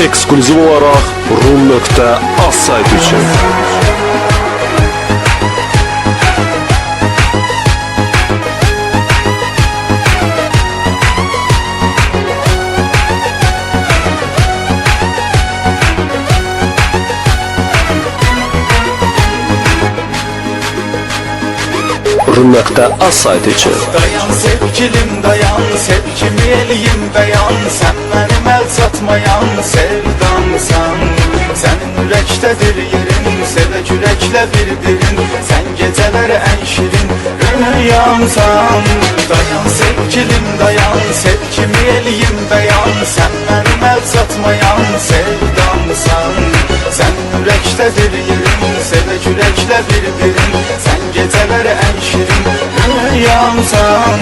ekskluziv olarak rum.az sayti için. Rum.az sayti için. Dayan sevgilim dayan, sevgimi eliyim beyan. Sen benim el satmayan sevdamsan. Senin yürektedir yerin, sevek yürekle birbirin. Sen geceleri en şirin rüyamsan. Dayan sevgilim dayan, sevgimi eliyim beyan. Sen benim el satmayan sevdamsan. Sen yürektedir yerin, sevek yürekle birbirin. Sen geceleri en şirin rüyamsan.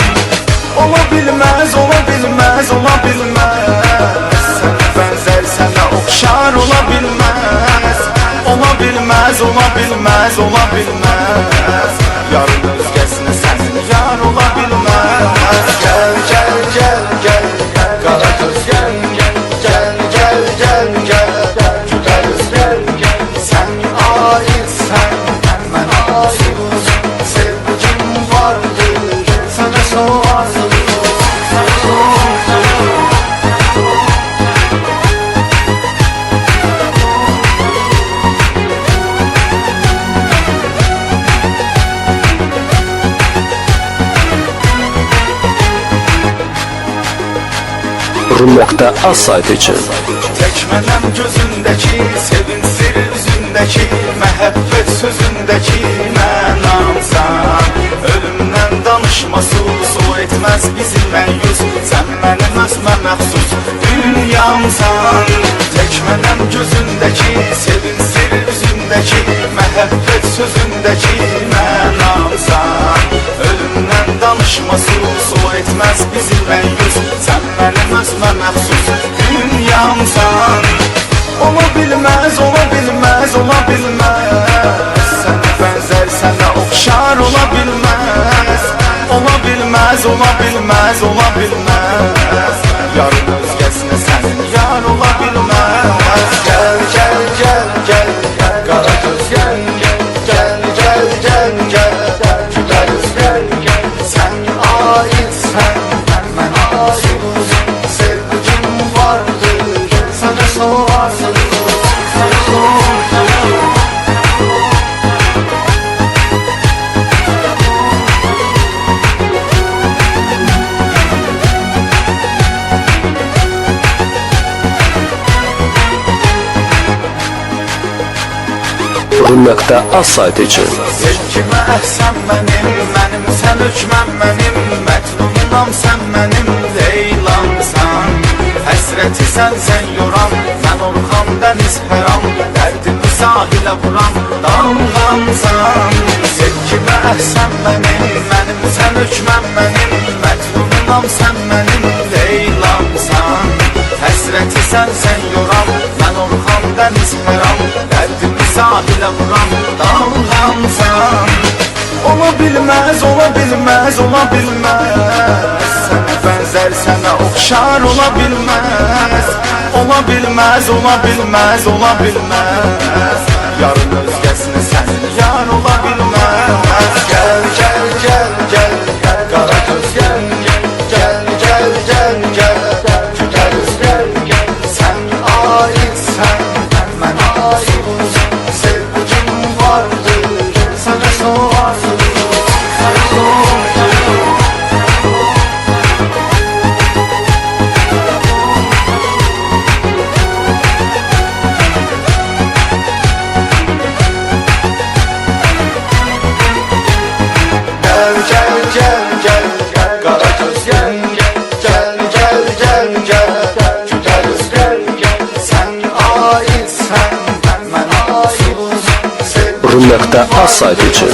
Olabilmez, olabilmez, olabilmez. Sana benzer, sana okşar olabilmez. Olabilmez, olabilmez, olabilmez. Yarın özgesine senin yar olabilmez. Gel, gel, gel, gel, kara göz gel, gel, gel, gel, gel, gel, güzel göz gel, gel. Sen aitsen, ben aitim. Sevgim vardır, sana soğarsın. Rum.az sayti için. Tekmenem gözündeki, sevinsir yüzündeki, mehabbet sözündeki mənamsan. Ölümden danışması su etmez bizi məyyus. Sen benim özme məxsus dünyamsan. Tekmenem gözündeki, sevinsir yüzündeki, mehabbet sözündeki mənamsan. Ölümden danışması su etmez bizi məyyus. Sen benim özme məxsus dünyamsan. Olabilmez, olabilmez, olabilmez. Sana benzer, sana okşar olabilmez. Olabilmez, olabilmez, olabilmez. Yarın özgesine senin yar olabilmez. Gel, gel, gel, gel, kara göz gel, gel, gel, gel, gel, gel, güzel göz gel, gel. Sen aitsen, ben aitim. Sevgim vardır, sana soğarsın. Rum.az sayti için. Sevgime əhsən mənim, mənim sən hökmən mənim. Məcnunam sən mənim, Leylamsan. Həsrəti sən yoram, mən Orxan dəniz həram. Dərdimi sahilə vuram, dalğamsan. Sevgime əhsən mənim, mənim sən hökmən mənim. Məcnunam sən mənim, Leylamsan. Həsrəti sən yoram, mən Orxan dəniz həram. Dərdimi sahilə vuram, dalğamsan. Olabilmez, olabilmez, olabilmez. Sana benzer, sana okşar olabilmez. Olabilmez, olabilmez, olabilmez. Yarın özgesine senin yar olabilmez. Gel, gel, gel, gel, kara göz gel, gel, gel, gel, gel, gel, güzel göz gel, gel. Sen aitsen, ben aitim. Sevgim vardır, sana soğarsın. Gel, gel, gel, gel, kara göz gel, gel, gel, gel, gel, gel, güzel göz gel, gel. Sen aitsen, ben aitim. Rum.az sayti için.